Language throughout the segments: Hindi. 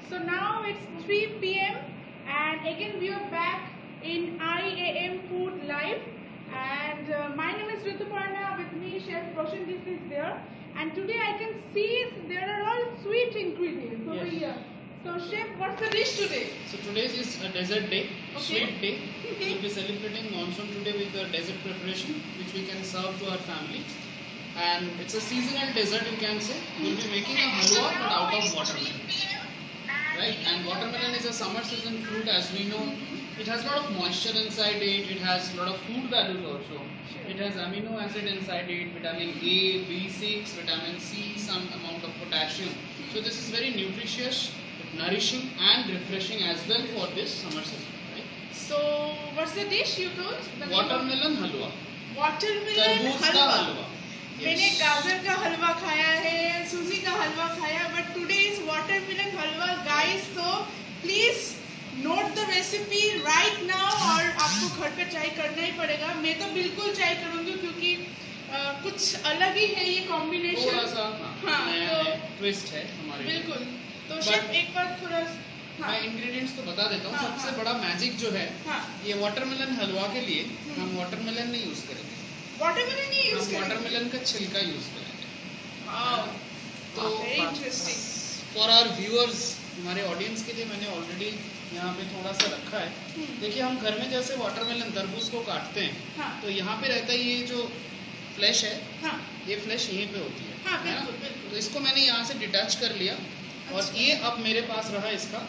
So now it's 3 p.m. and again we are back in IAM Food Live, and my name is Rituparna. With me Chef Roshandeep is there, and today I can see there are all sweet ingredients over here. So Chef, what's the dish today? So today is a dessert day, Okay. sweet day. We'll be celebrating monsoon today with a dessert preparation which we can serve to our family. And it's a seasonal dessert, you can say. We'll be making a halwa but out of watermelon. Right? And watermelon is a summer season fruit, as we know. It has a lot of moisture inside it. It has a lot of food values also. It has amino acid inside it, vitamin A, B6, vitamin C, some amount of potassium. So this is very nutritious, nourishing and refreshing as well for this summer season. Right? So what's the dish you told? Watermelon halwa. Watermelon तरबूज का halwa. हलवा. मैंने गाजर का हलवा खाया है, सूजी का हलवा खाया, but today is watermelon halwa guys. So please note the recipe right now, और आपको घर पे ट्राई करना ही पड़ेगा. मैं तो बिल्कुल ट्राई करूंगी क्योंकि कुछ अलग ही है ये कॉम्बिनेशन. थोड़ा सा नया तो ट्विस्ट है हमारे लिए. बिल्कुल. तो शेफ एक बार थोड़ा मैं इंग्रेडिएंट्स तो बता देता हूँ. सबसे बड़ा मैजिक जो है, ये वाटरमेलन हलवा के लिए हम वाटरमेलन नहीं यूज करेंगे. वाटरमेलन नहीं यूज हम करेंगे. वाटरमेलन का छिलका यूज करेंगे. तो very interesting. For our viewers, हमारे ऑडियंस के लिए मैंने ऑलरेडी यहाँ पे थोड़ा सा रखा है. देखिए, हम घर में जैसे वाटरमेलन तरबूज को काटते हैं, तो यहाँ पे रहता है ये जो फ्लैश है, ये फ्लैश यहीं पे होती है ना. तो इसको मैंने यहाँ से डिटैच कर लिया, और ये अब मेरे पास रहा इसका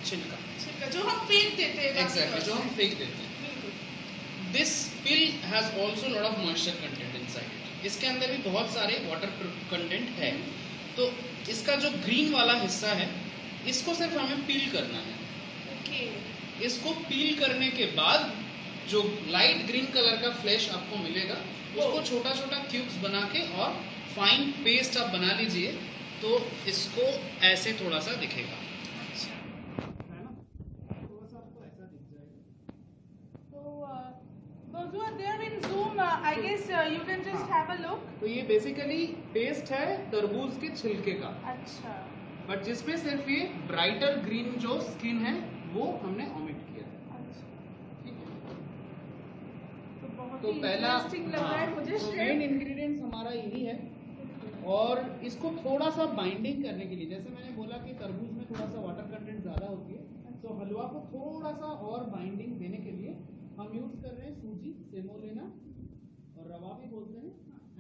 छिलका, जो हम फेंक देते हैं. एग्जैक्टली, जो हम फेंक देते हैं. This pill has also lot of moisture content inside it. इसके अंदर भी बहुत सारे वाटर कंटेंट है. तो इसका जो ग्रीन वाला हिस्सा है, इसको सिर्फ हमें पील करना है. इसको पील करने के बाद जो लाइट ग्रीन कलर का फ्लैश आपको मिलेगा, उसको छोटा छोटा क्यूब्स बना के और फाइन पेस्ट आप बना लीजिए, तो इसको ऐसे थोड़ा सा दिखेगा. है ना? थोड़ा सा आपको ऐसा दिख जाएगा. Those who are there in Zoom, I guess you can just have a look. तो ये बेसिकली पेस्ट है तरबूज के छिलके का. अच्छा. बट जिसपे सिर्फ ये ब्राइटर ग्रीन जो स्किन है वो हमने ओमिट किया है. ठीक है. तो पहला तो मेन इंग्रेडिएंट्स हमारा यही है. और इसको थोड़ा सा बाइंडिंग करने के लिए, जैसे मैंने बोला कि तरबूज में थोड़ा सा वाटर कंटेंट ज़्यादा होती है, तो हलवा को थोड़ा सा और बाइंडिंग देने के लिए हम यूज़ कर रहे हैं सूजी, सेमोलिना और रवा भी बोलते हैं,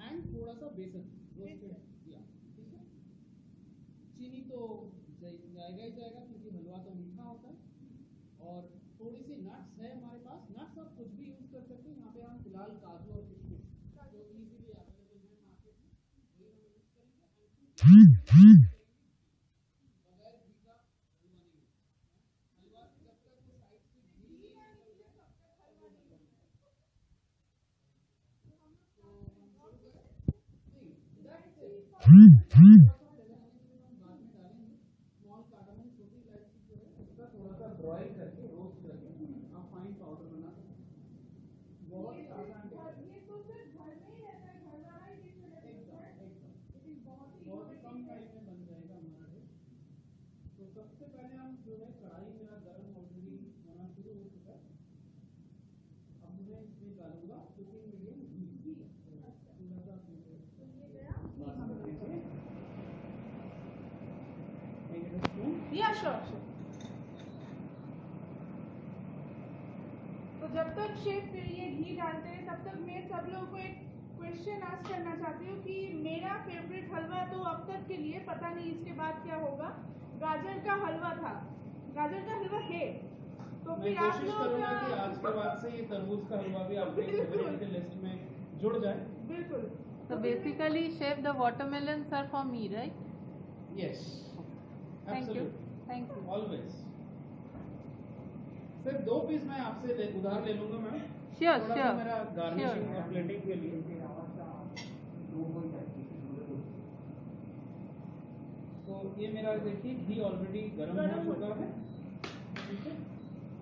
एंड थोड़ा सा बेसन रोस्टेड किया. ठीक है. चीनी तो जाएगा ही जाएगा क्योंकि हलवा तो मीठा होता है. और थोड़ी सी नट्स है हमारे पास. नट्स आप कुछ भी यूज़ कर सकते हैं. यहाँ पे हम फिलहाल काजू और किशमिश जो इजीली अवेलेबल है मार्केट में, वही हम यूज़ करेंगे. बगैर घी का हलवा नहीं होता. हलवा जब तक वो साइड से घी नहीं निकल जाए तब वो हलवा नहीं होता. ब्रॉयल करके, रोस्ट करके आप फाइन पाउडर बना सकते हैं. बहुत ही आसान है. ये तो सिर्फ घर में ही रहता है, घर वाला ही डिश है. एकदम बहुत ही कम टाइम में बन जाएगा हमारा डिश. तो सबसे पहले हम जो है, कढ़ाई मेरा गर्म ऑलरेडी होना शुरू हो चुका है. अब मैं इसमें डालूंगा कुकिंग मीडियम घी. या श्योर. तो जब तक शेफ ये घी डालते हैं, तब तक मैं सब लोगों को एक क्वेश्चन आस्क करना चाहती हूँ कि मेरा फेवरेट हलवा तो अब तक के लिए, पता नहीं इसके बाद क्या होगा, गाजर का हलवा था. गाजर का हलवा है, तो फिर आप लोग कि आज के बाद से ये तरबूज का हलवा भी आपके फेवरेट के लिस्ट में जुड़ जाए. बिल्कुल. So basically, chef, the watermelons are for me, right? Yes. Thank you. Absolutely. Thank you. Always. सिर्फ 2 पीस मैं आपसे उधार ले लूंगा मैम. Sure, थोड़ा सा sure. मेरा गार्निशिंग और प्लेटिंग के लिए. तो ये मेरा देखिए घी ऑलरेडी गर्म हो चुका है. ठीक है.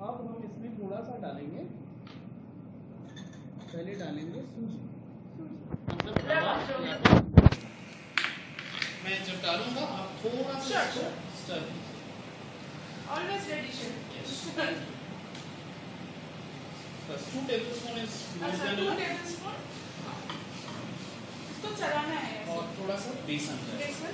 अब हम इसमें थोड़ा सा डालेंगे. पहले डालेंगे सूजी. मैं जब डालूंगा आप थोड़ा सा स्टर कीजिए. Always ready, chef. Yes. Plus 2 tablespoon is more अच्छा, than 2 enough. tablespoon. इसको चलाना है ऐसे। और थोड़ा सा बेसन है। बेसन।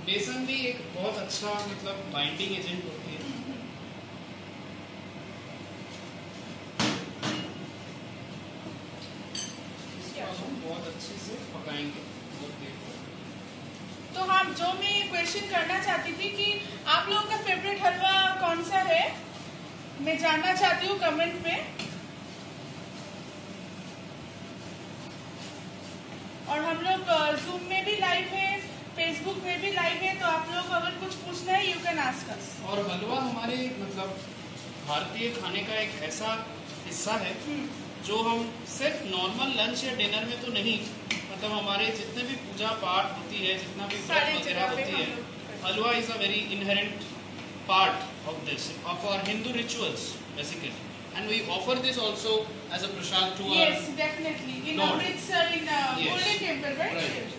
बेसन भी एक बहुत अच्छा मतलब बाइंडिंग एजेंट होती है। इसको हम बहुत अच्छे से पकाएंगे बहुत देर तक। तो हाँ, जो मैं क्वेश्चन करना चाहती थी कि आप लोगों का फेवरेट हलवा कौन सा है, मैं जानना चाहती हूँ कमेंट में। और हम लोग जूम में भी लाइव है, फेसबुक में भी लाइव है, तो आप लोग अगर कुछ पूछना है यू कैन आस्क अस। और हलवा हमारे मतलब भारतीय खाने का एक ऐसा हिस्सा है जो हम सिर्फ नॉर्मल लंच या डिनर में तो नहीं, मतलब हमारे जितने भी पूजा पाठ होती है, जितना भी व्रत वगैरह होती है, halwa is a very inherent part of this, of our Hindu rituals basically, and we offer this also as a prasad to our. Yes, definitely in Amritsar, in golden temple, right?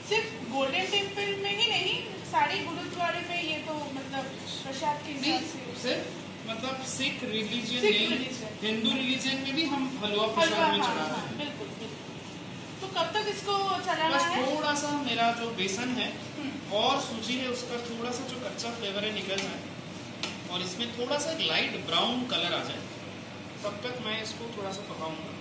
सिर्फ गोल्डन टेम्पल में ही नहीं, सारे गुरुद्वारे में ये तो मतलब प्रसाद के हिसाब से मतलब सिख रिलीजन सिख में, religion। हिंदू रिलीजन में भी हम हलवा हलवा, प्रसाद में हाँ, चढ़ाते हाँ, हैं। बिल्कुल बिल्कुल। तो कब तक इसको चलाना बस है? थोड़ा सा मेरा जो बेसन है और सूजी है उसका थोड़ा सा जो कच्चा फ्लेवर है निकल जाए और इसमें थोड़ा सा एक लाइट ब्राउन कलर आ जाए, तब तक मैं इसको थोड़ा सा पकाऊंगा।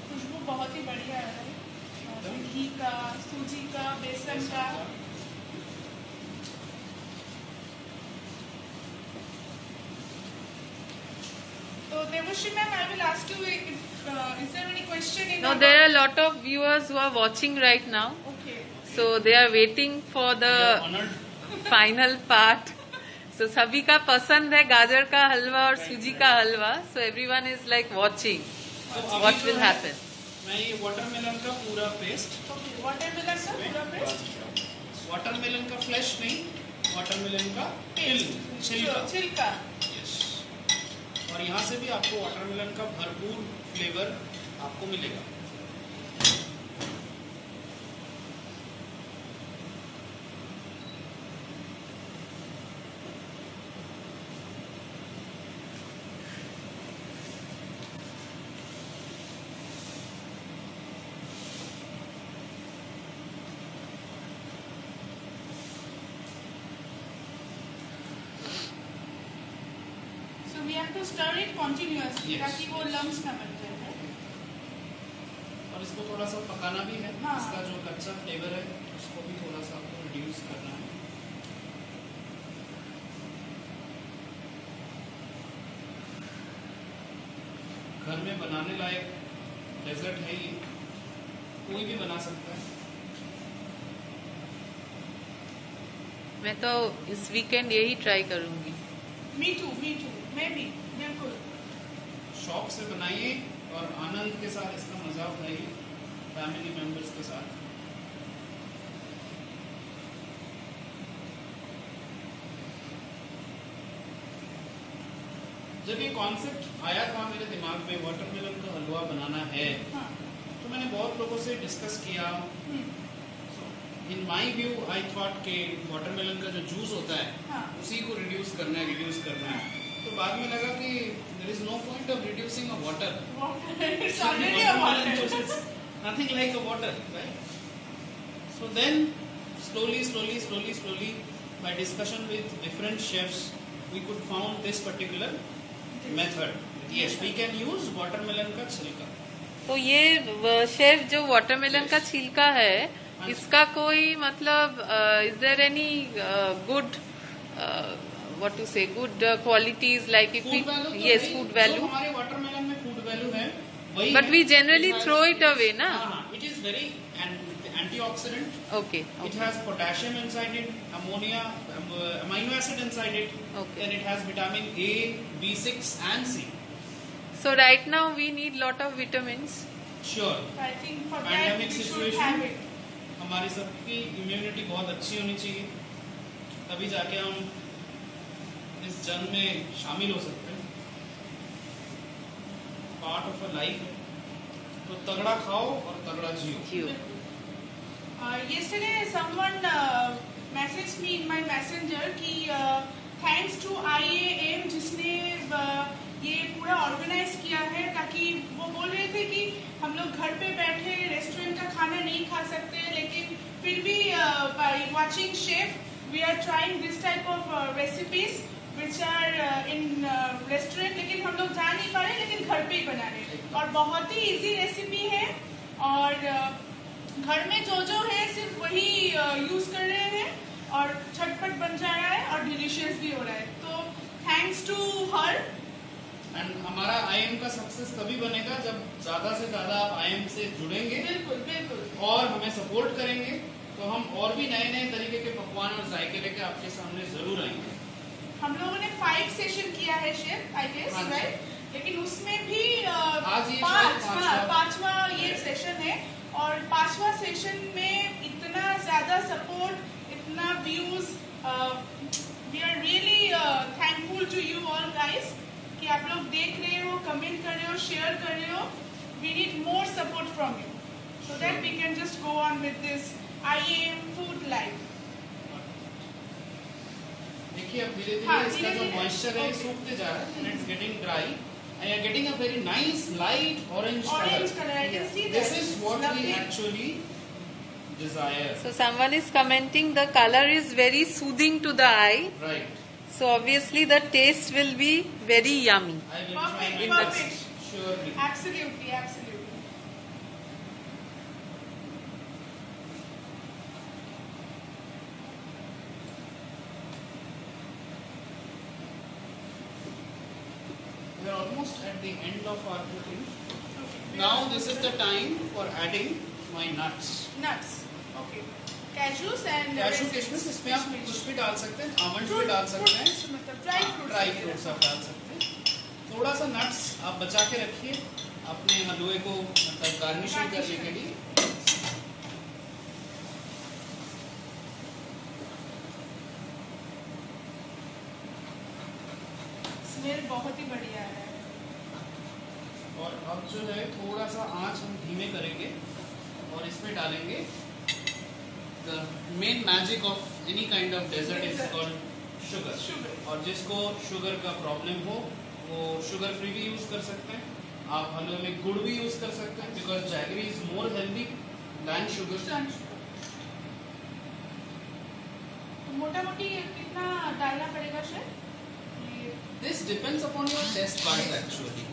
खुशबू बहुत ही बढ़िया है, घी का, सूजी का, बेसन का। तो Devshree ma'am, I will ask you if is there any question in No, our- there are a lot of viewers who are watching right now, Okay. so they are waiting for We are the honored। final part. So सभी का पसंद है गाजर का हलवा और सूजी का हलवा, so everyone is like watching तो अभी what जो will है, happen. मैं ये वाटरमेलन का पूरा पेस्ट, Okay, watermelon का पूरा पेस्ट, वाटरमेलन का फ्लेश नहीं, वाटरमेलन का छिलका। छिलका। यस। और यहाँ से भी आपको वाटरमेलन का भरपूर फ्लेवर आपको मिलेगा। So we have to stir it continuously Yes. ताकि वो lumps ना बन जाए। और इसको थोड़ा सा पकाना भी है। हाँ। इसका जो कच्चा फ्लेवर है उसको भी थोड़ा सा आपको रिड्यूस करना है। घर में बनाने लायक डेजर्ट है ये, कोई भी बना सकता है। मैं तो इस वीकेंड यही ट्राई करूंगी। Me too, मैं भी बिल्कुल। शौक से बनाइए और आनंद के साथ इसका मजा उठाइए फैमिली मेंबर्स के साथ। जब ये कॉन्सेप्ट आया था मेरे दिमाग में वाटरमेलन का हलवा बनाना है, हाँ। तो मैंने बहुत लोगों से डिस्कस किया। इन माई व्यू आई थॉट के वाटरमेलन का जो जूस होता है हाँ। उसी को रिड्यूस करना है। तो बाद में लगा कि there is no point of reducing a water. It's already a water. Nothing like a water, right? So then, slowly, by discussion with different chefs, we could found this particular method. Yes, we can use watermelon का छिलका। तो ये शेफ जो वाटरमेलन का छिलका है, इसका कोई मतलब is there any good what to say good qualities like if food value, yes food value, हमारे वाटरमेलन में फूड वैल्यू है वही, but we generally throw it away ना। It is very antioxidant. Okay It has potassium inside it, ammonia, amino acid inside it. Okay. Then it has vitamin A, B6 and C. So right now we need lot of vitamins. Sure. I think for that Pandemic we should situation, have it. हमारी सबकी इम्यूनिटी बहुत अच्छी होनी चाहिए, तभी जाके हम इस जंग में शामिल हो सकते हैं। पार्ट ऑफ अ लाइफ है, तो तगड़ा खाओ और तगड़ा जियो। Yesterday someone messaged me in my messenger कि thanks to IAM जिसने ये पूरा ऑर्गेनाइज किया है, ताकि वो बोल रहे थे कि हम लोग घर पे बैठे रेस्टोरेंट का खाना नहीं खा सकते, लेकिन फिर भी by watching chef we are trying this type of recipes which are in restaurant, लेकिन हम लोग जा नहीं पा रहे, लेकिन घर पे ही बना रहे हैं। और बहुत ही इजी रेसिपी है और घर में जो है सिर्फ वही यूज कर रहे हैं और झटपट बन जा रहा है और डिलीशियस भी हो रहा है। तो थैंक्स टू हर। एंड हमारा आईएम का सक्सेस तभी बनेगा जब ज्यादा से ज्यादा आप आईएम से जुड़ेंगे, बिल्कुल बिल्कुल, और हमें सपोर्ट करेंगे, तो हम और भी नए नए तरीके के पकवान और जायके लेके आपके सामने जरूर आएंगे। हम लोगों ने 5 सेशन किया है शेफ, आई गेस, राइट? लेकिन उसमें भी आज ये पांचवा ये सेशन है, और 5वां सेशन में इतना ज्यादा सपोर्ट, इतना views, we are really thankful to you all guys कि आप लोग देख रहे हो, कमेंट कर रहे हो, शेयर कर रहे हो। We need more support from you so that we can just go on with this IAM food life. देखिए अब धीरे धीरे इसका जो मॉइस्चर है सूखते जा रहा है, it's getting dry and you are getting a very nice light orange color. I can see that. This is what we actually desire. So someone is commenting the color is very soothing to the eye. Right. So obviously the taste will be very yummy. I will try my Perfect. best. Surely. Absolutely, absolutely. We are almost at the end of our cooking. Now this is the time for adding my nuts. Nuts. Okay. Cashews and cashew किशमिश, इसमें आप कुछ भी डाल सकते हैं, आमंड भी डाल सकते हैं, मतलब ड्राई फ्रूट्स आप डाल सकते हैं। थोड़ा सा नट्स आप बचा के रखिए अपने हलवे को मतलब गार्निशिंग करने के लिए। स्मेल बहुत ही बढ़िया है। और अब जो है थोड़ा सा आंच हम धीमे करेंगे और इसमें डालेंगे the main magic of any kind of dessert is called sugar. और जिसको शुगर का प्रॉब्लम हो वो शुगर फ्री भी यूज कर सकते हैं, आप हलवे में गुड़ भी यूज कर सकते हैं, because jaggery is more healthy than sugar. मोटा मोटी कितना डालना पड़ेगा chef? This depends upon your taste buds actually.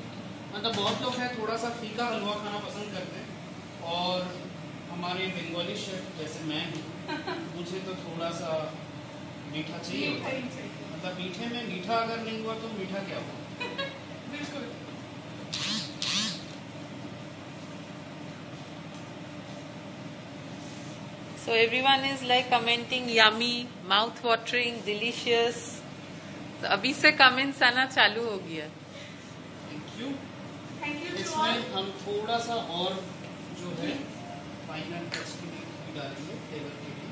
मतलब बहुत लोग हैं थोड़ा सा फीका हलवा खाना पसंद करते हैं, और हमारे बंगाली शेफ जैसे मैं हूँ मुझे तो थोड़ा सा मीठा चाहिए होता है। मतलब मीठे में मीठा अगर नहीं हुआ तो मीठा क्या हुआ। बिल्कुल। So everyone is like commenting yummy, mouth watering, delicious. So अभी से कमेंट्स आना चालू हो गया। Thank you. Thank you. इसमें हम थोड़ा सा और जो है फाइनल टच के लिए घी डालेंगे फ्लेवर के लिए।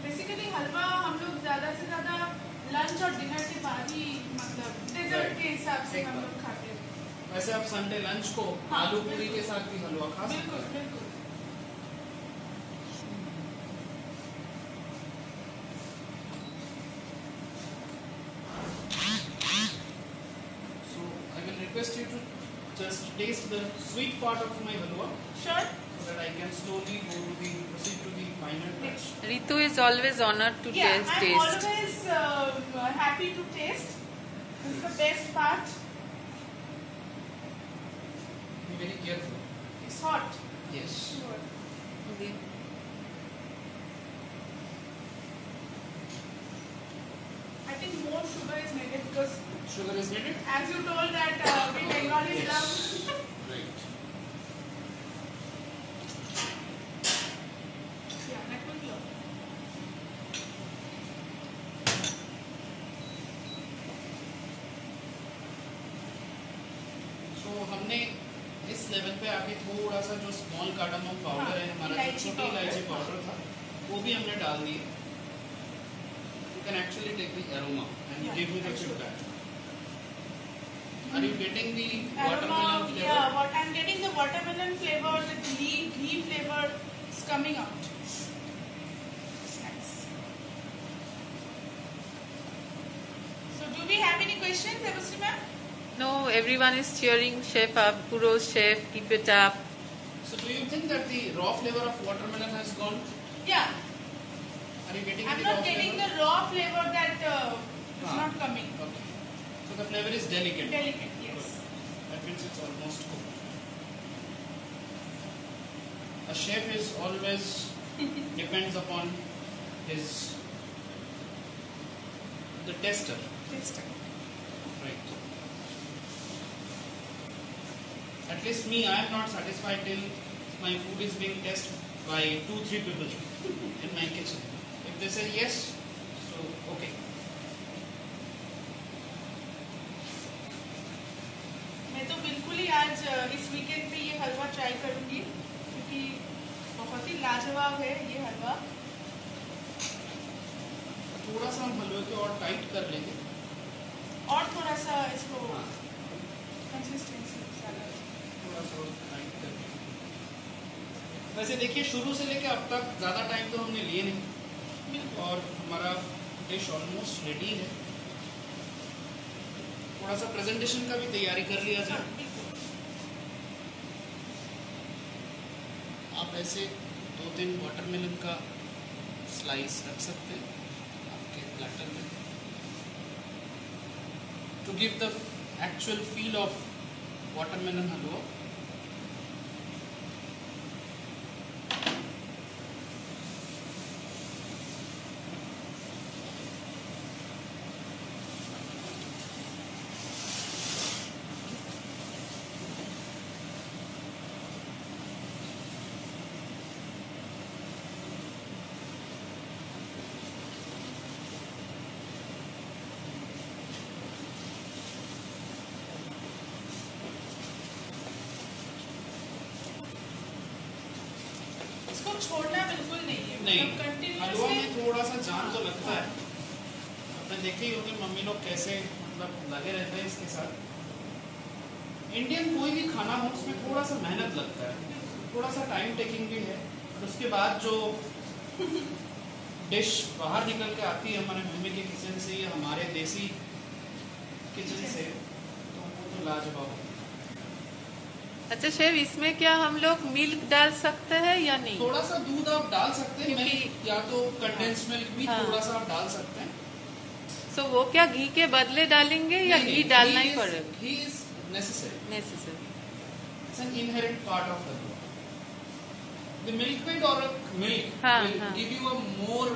बेसिकली हलवा हम लोग ज्यादा से ज्यादा लंच और डिनर के बाद ही, मतलब डेजर्ट के हिसाब से हम लोग खाते हैं। वैसे आप संडे लंच को आलू पूरी के साथ भी हलवा खा सकते बिल्कुल हैं। बिल्कुल। So I will request you to just taste the sweet part of my halwa, Sure. so that I can slowly proceed to the final touch. Ritu is always honored to Yeah, taste. I'm always happy to taste. This is the best part. Be very careful. It's hot. Yes. Sure. Okay. I think more sugar is needed because, Sugar is needed. as you told that we Bengalis Yes. love. Right. Yeah, that will love. So हमने इस लेवल पे आके थोड़ा सा जो स्मॉल कार्डामम पाउडर है हमारा, जो छोटी इलायची पाउडर था, वो भी हमने डाल दिए. You can actually take the aroma and give me the feedback. Are you getting the watermelon flavor? Yeah, what I'm getting the watermelon flavor, the ghee flavor is coming out. It's nice. So, do we have any questions, Devasri ma'am? No, everyone is cheering chef up. Kudos chef, keep it up. So do you think that the raw flavor of watermelon has gone? Yeah. Are you getting I'm the not raw getting flavor? the raw flavor that is not coming. Okay. So the flavor is delicate. Delicate, yes. That means it's almost cooked. A chef is always depends upon his the tester. Taste. Right. At least me, I am not satisfied till my food is being tested by 2-3 people in my kitchen. If they say yes, so okay. मैं तो बिल्कुल ही आज इस वीकेंड पे ये हलवा ट्राई करूंगी, क्योंकि बहुत ही लाजवाब है ये हलवा. थोड़ा सा हम हलवे को और टाइट कर लेंगे. और थोड़ा सा इसको कंसिस्टेंसी थोड़ा सा और टाइट कर लेंगे. वैसे देखिए, शुरू से लेके अब तक ज़्यादा टाइम तो हमने लिए नहीं और हमारा डिश ऑलमोस्ट रेडी है. थोड़ा सा प्रेजेंटेशन का भी तैयारी कर लिया जाए. आप ऐसे 2-3 वाटरमेलन का स्लाइस रख सकते हैं आपके प्लेटर में, to give the actual feel of watermelon halwa. इसको छोड़ना बिल्कुल नहीं है. नहीं, मतलब हलवा में कंटिन्यूअसली थोड़ा सा जान तो लगता है. आपने देखे ही होंगे मम्मी लोग कैसे मतलब लगे रहते हैं इसके साथ. इंडियन कोई भी खाना हो उसमें थोड़ा सा मेहनत लगता है, थोड़ा सा टाइम टेकिंग भी है. और उसके बाद जो डिश बाहर निकल के आती है हमारे मम्मी के किचन से या हमारे देसी किचन से, तो वो तो लाजवाब है. अच्छा शेफ, इसमें क्या हम लोग मिल्क डाल सकते हैं या नहीं? थोड़ा सा दूध आप डाल सकते हैं, क्योंकि या तो कंडेंस मिल्क भी हाँ. थोड़ा सा आप डाल सकते हैं. सो वो क्या घी के बदले डालेंगे या घी डालना ही पड़ेगा? Ghee is necessary. Necessary. It's an inherent part of halwa. The milk or milk हाँ, will हाँ. give you a more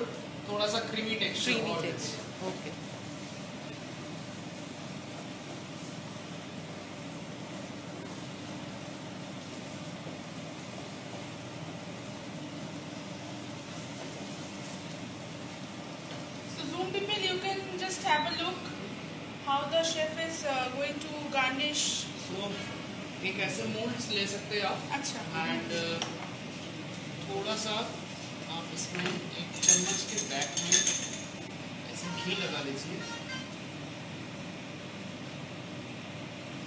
थोड़ा सा creamy texture. क्रीमी और texture. Okay. So Zoom people, you can just have a look how the chef is going to garnish. So एक ऐसे मोल्ड्स ले सकते हैं आप, अच्छा. एंड थोड़ा सा आप इसमें एक चम्मच के बैक में ऐसे घी लगा लीजिए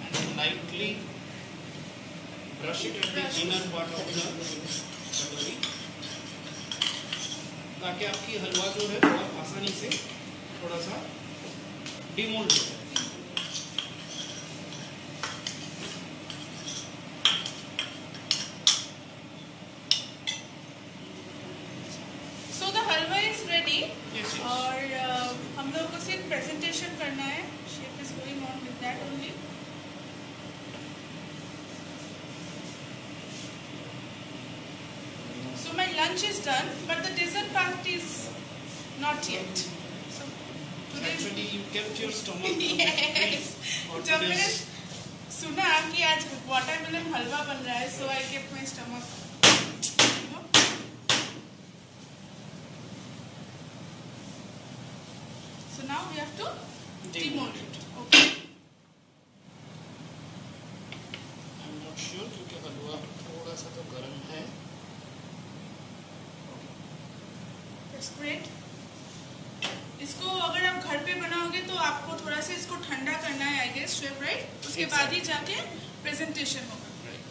and lightly brush it at the inner part of the कटोरी, ताकि आपकी हलवा जो है बहुत आसानी से थोड़ा सा डिमोल्ड हो जाए. So the halwa is ready. Yes, yes. और हम लोगों को सिर्फ प्रेजेंटेशन करना है. Chef is going on with that only. So my lunch is done, but the dessert part is not yet. So today. Actually, you kept your stomach a bit Yes. for जब मैंने today's. सुना कि आज वाटरमेलन हलवा बन रहा है, so I kept my stomach. You know? So now we have to demold it. Okay. I'm not sure क्योंकि हलवा थोड़ा सा तो गर्म है। That's great. इसको अगर आप घर पे बनाओगे तो आपको थोड़ा सा इसको ठंडा करना है, आई गेस शेफ, राइट? उसके बाद ही जाके प्रेजेंटेशन होगा। राइट।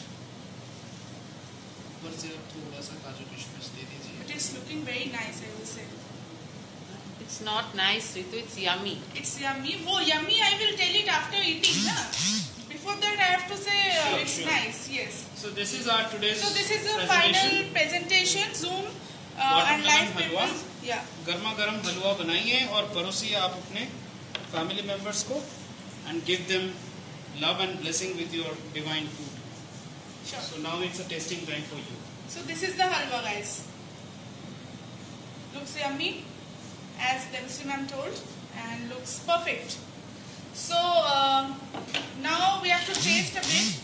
ऊपर से आप थोड़ा सा काजू किशमिश दे दीजिए। It is looking very nice, I will say. It's not nice, Ritu. It's yummy. It's yummy. वो yummy I will tell it after eating, ना? Before that I have to say it's sure. nice. Yes. So this is our today's So this is the presentation. final presentation. Zoom and Watermelon live halwa. people. Yeah. गर्मा गर्म हलवा बनाइए और परोसिए आप अपने फैमिली मेंबर्स को and give them love and blessing with your divine food. Sure. So now it's a tasting time for you. So this is the halwa, guys. Looks yummy, as Dempsey ma'am told, and looks perfect. So now we have to taste a bit.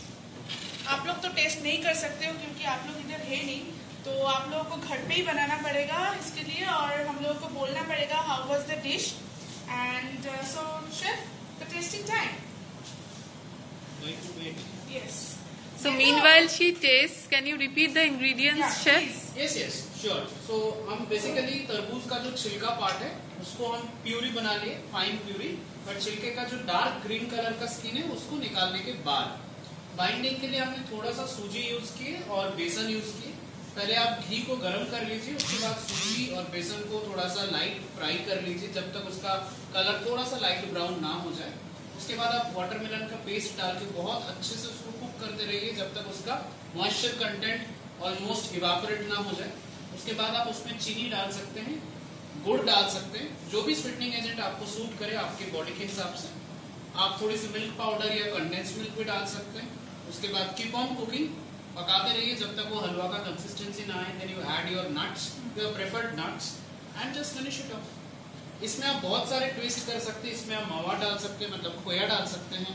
आप लोग तो टेस्ट नहीं कर सकते हो क्योंकि आप लोग इधर है नहीं, तो आप लोगों को घर पे ही बनाना पड़ेगा इसके लिए, और हम लोगों को बोलना पड़ेगा how was the dish. And so chef, the testing time. Going to wait. Yes. So meanwhile she tastes, can you repeat the ingredients, chef? Yes, yes, sure. So हम बेसिकली तरबूज का जो छिलका पार्ट है उसको हम प्यूरी बना लिए, फाइन प्यूरी, बट छिलके का जो डार्क ग्रीन कलर का स्किन है उसको निकालने के बाद बाइंडिंग के लिए हमने थोड़ा सा सूजी यूज की और बेसन यूज की। पहले आप घी को गर्म कर लीजिए, उसके बाद सूजी और बेसन को थोड़ा सा लाइट फ्राई कर लीजिए जब तक उसका कलर थोड़ा सा लाइट ब्राउन ना हो जाए। उसके बाद आप वाटरमेलन का पेस्ट डाल के बहुत अच्छे से उसको कुक करते रहिए जब तक उसका मॉइस्चर कंटेंट ऑलमोस्ट इवापोरेट ना हो जाए। उसके बाद आप उसमें चीनी डाल सकते हैं, गुड़ डाल सकते हैं, जो भी स्वीटनिंग एजेंट आपको सूट करे आपके बॉडी के हिसाब से। आप थोड़ी सी मिल्क पाउडर या कंडेंस मिल्क भी डाल सकते हैं। उसके बाद कीप ऑन कुकिंग, पकाते रहिए जब तक वो हलवा का कंसिस्टेंसी ना आए। Then you add your nuts, your preferred nuts, and just finish it off. इसमें आप बहुत सारे ट्विस्ट कर सकते हैं। इसमें आप मावा डाल सकते हैं, मतलब खोया डाल सकते हैं।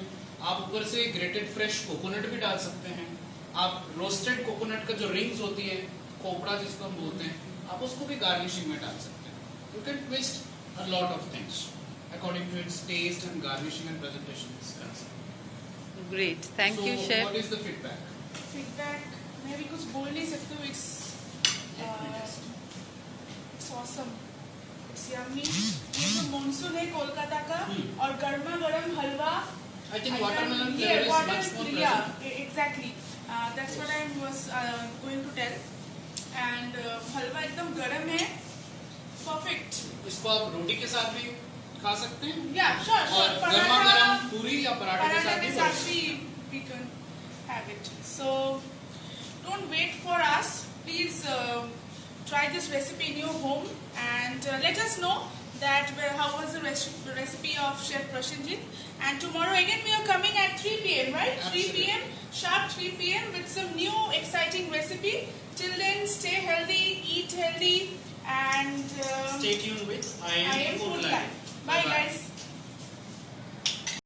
आप ऊपर से ग्रेटेड फ्रेश कोकोनट भी डाल सकते हैं। आप रोस्टेड कोकोनट का जो रिंग्स होती है, खोपड़ा जिसको हम बोलते हैं, आप उसको भी गार्निशिंग में डाल सकते हैं। You can twist a lot of things according to its taste and garnishing and presentation is concerned. Great. Thank you, chef. What is the feedback? Feedback मैं भी कुछ बोल नहीं सकती हूँ। It's awesome, it's yummy. ये जो मानसून है कोलकाता का और गर्मा गर्म हलवा, I think watermelon flavor is much more present. Yeah, exactly. That's what I was going to tell. And हलवा एकदम गर्म है, perfect. इसको आप रोटी के साथ भी खा सकते हैं। Yeah, sure. और गर्मा गर्म पूरी या पराठे के साथ भी we can have it. So don't wait for us. Please try this recipe in your home and let us know that how was the recipe of Chef Prashanjit. And tomorrow again we are coming at 3 p.m. right? Absolutely. 3 p.m. sharp 3 p.m. with some new exciting recipe. Till then, stay healthy, eat healthy, and Stay tuned with I am Food Life. Bye guys.